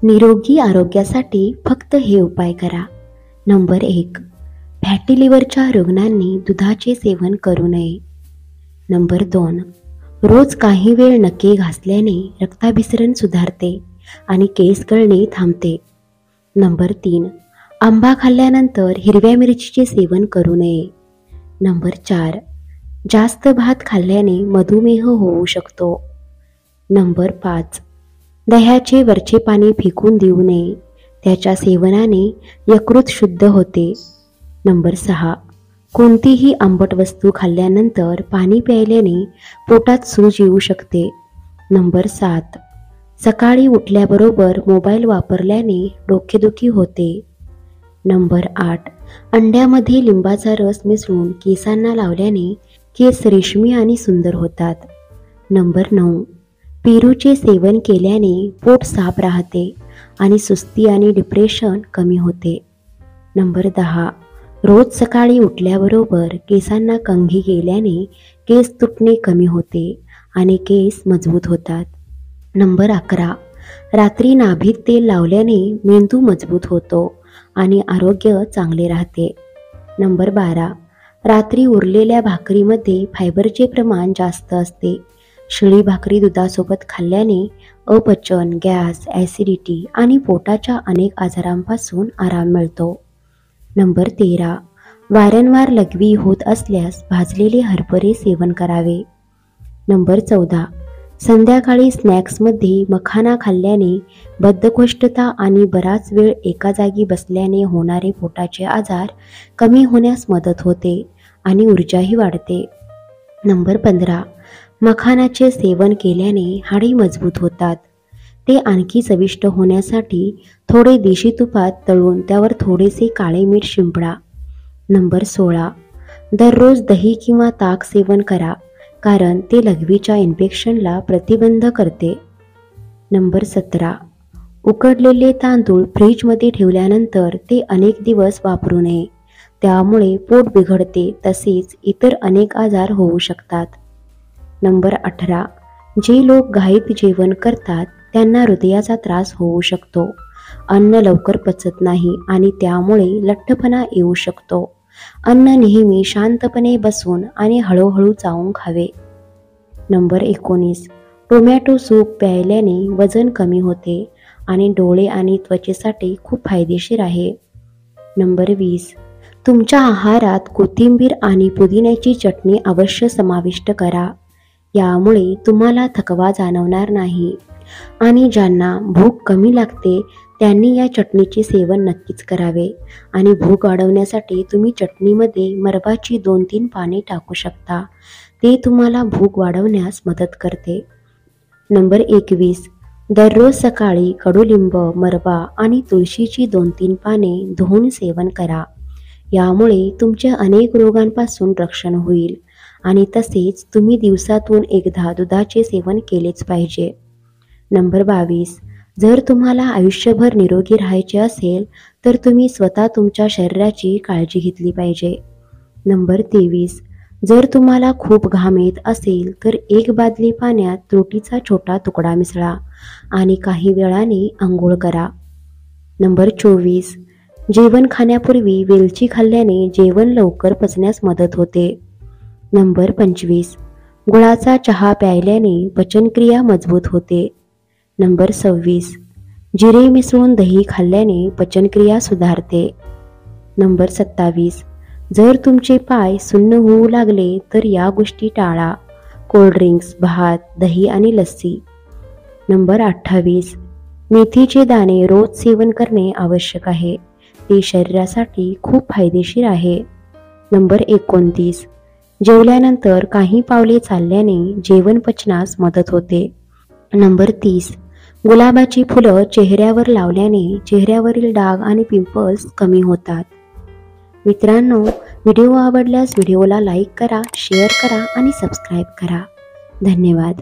निरोगी आरोग्यासाठी फक्त हे उपाय करा. नंबर 1. फॅटी लिव्हरच्या रुग्णांनी दुधाचे सेवन करू नये. नंबर 2. रोज काही वेळ नखे घासल्याने रक्ताभिसरण सुधारते आणि केस गळणे थांबते. नंबर 3. आंबा खाल्ल्यानंतर हिरव्या मिरचीचे सेवन करू नये. नंबर 4. जास्त भात खाल्ल्याने मधुमेह होऊ शकतो. नंबर 5. दह्याचे वरचे पाणी फेकून देऊ नये, त्याच्या सेवनाने यकृत शुद्ध होते. नंबर 6. कोणतीही आंबट वस्तू खाल्ल्यानंतर पाणी प्यायल्याने पोटात सूज येऊ शकते. नंबर 7. सकाळी उठल्याबरोबर मोबाईल वापरल्याने डोकेदुखी होते. नंबर 8. अंड्यामध्ये लिंबाचा रस मिसळून केसांना लावल्याने केस रेशमी आणि सुंदर होतात. नंबर 9. पेरूचे सेवन केल्याने पोट साफ राहते आणि सुस्ती आणि डिप्रेशन कमी होते. नंबर 10. रोज सकाळी उठल्याबरोबर केसांना कंघी केल्याने केस तुटणे कमी होते आणि केस मजबूत होतात. नंबर 11. रात्री नाभीत तेल लावल्याने मेंदू मजबूत होतो आणि आरोग्य चांगले राहते. नंबर 12. रात्री उरलेल्या भाकरीमध्ये फायबरचे प्रमाण जास्त असते. शिळी भाकरी दुधासोबत खाल्ल्याने अपचन, गॅस, ॲसिडिटी आणि पोटाच्या अनेक आजारांपासून आराम मिळतो. नंबर 13. वारंवार लघवी होत असल्यास भाजलेले हरभरे सेवन करावे. नंबर 14. संध्याकाळी स्नॅक्समध्ये मखाना खाल्ल्याने बद्धकोष्ठता आणि बराच वेळ एका जागी बसल्याने होणारे पोटाचे आजार कमी होण्यास मदत होते आणि ऊर्जाही वाढते. नंबर 15. मखानाचे सेवन केल्याने हाडे मजबूत होतात. ते आणखी चविष्ट होण्यासाठी थोडे देशी तुपात तळून त्यावर थोडेसे काळे मीठ शिंपडा. नंबर 16. दररोज दही किंवा ताक सेवन करा, कारण ते लघवीच्या इन्फेक्शनला प्रतिबंध करते. नंबर 17. उकडलेले तांदूळ फ्रीजमध्ये ठेवल्यानंतर ते अनेक दिवस वापरू नये, त्यामुळे पोट बिघडते तसेच इतर अनेक आजार होऊ शकतात. नंबर 18. जे लोक घाईत जेवण करतात त्यांना हृदयाचा त्रास होऊ शकतो. अन्न लवकर पचत नाही आणि त्यामुळे लठ्ठपणा येऊ शकतो. अन्न नेहमी शांतपणे बसून आणि हळूहळू चावून खावे. नंबर 19. टोमॅटो सूप प्यायल्याने वजन कमी होते आणि डोळे आणि त्वचेसाठी खूप फायदेशीर आहे. नंबर 20. तुमच्या आहारात कोथिंबीर आणि पुदिन्याची चटणी अवश्य समाविष्ट करा. यामुळे तुम्हाला थकवा जाणवणार नाही आणि ज्यांना भूक कमी लागते त्यांनी या चटणीचे सेवन नक्कीच करावे. आणि भूक वाढवण्यासाठी तुम्ही चटणीमध्ये मरबाची 2-3 पाने टाकू शकता. ते तुम्हाला भूक वाढवण्यास मदत करते. नंबर 21. दररोज सकाळी कडुलिंब, मरबा आणि तुळशीची 2-3 पाने धुवून सेवन करा. यामुळे तुमच्या अनेक रोगांपासून रक्षण होईल. आणि तसेच तुम्ही दिवसातून एकदा दुधाचे सेवन केलेच पाहिजे. नंबर 22. जर तुम्हाला आयुष्यभर निरोगी राहायचे असेल तर तुम्ही स्वतः तुमच्या शरीराची काळजी घेतली पाहिजे. नंबर 23. जर तुम्हाला खूप घाम येत असेल तर 1 बादली पाण्यात तुरटीचा छोटा तुकडा मिसळा आणि काही वेळाने आंघोळ करा. नंबर 24. जेवण खाण्यापूर्वी वेलची खाल्ल्याने जेवण लवकर पचण्यास मदत होते. नंबर 25. गुळाचा चहा प्यायल्याने पचनक्रिया मजबूत होते. नंबर 26. जिरे मिसळून दही खाल्ल्याने पचनक्रिया सुधारते. नंबर 27. जर तुमचे पाय सुन्न होऊ लागले तर या गोष्टी टाळा: कोल्ड्रिंक्स, भात, दही आणि लस्सी. नंबर 28. मेथीचे दाणे रोज सेवन करणे आवश्यक आहे. ते शरीरासाठी खूप फायदेशीर आहे. नंबर 29. जेवल्यानंतर काही पावले चालल्याने जेवण पचनास मदत होते. नंबर 30. गुलाबाची फुलं चेहऱ्यावर लावल्याने चेहऱ्यावरील डाग आणि पिंपल्स कमी होतात. मित्रांनो, व्हिडिओ आवडल्यास व्हिडिओला लाईक करा, शेअर करा आणि सबस्क्राईब करा. धन्यवाद.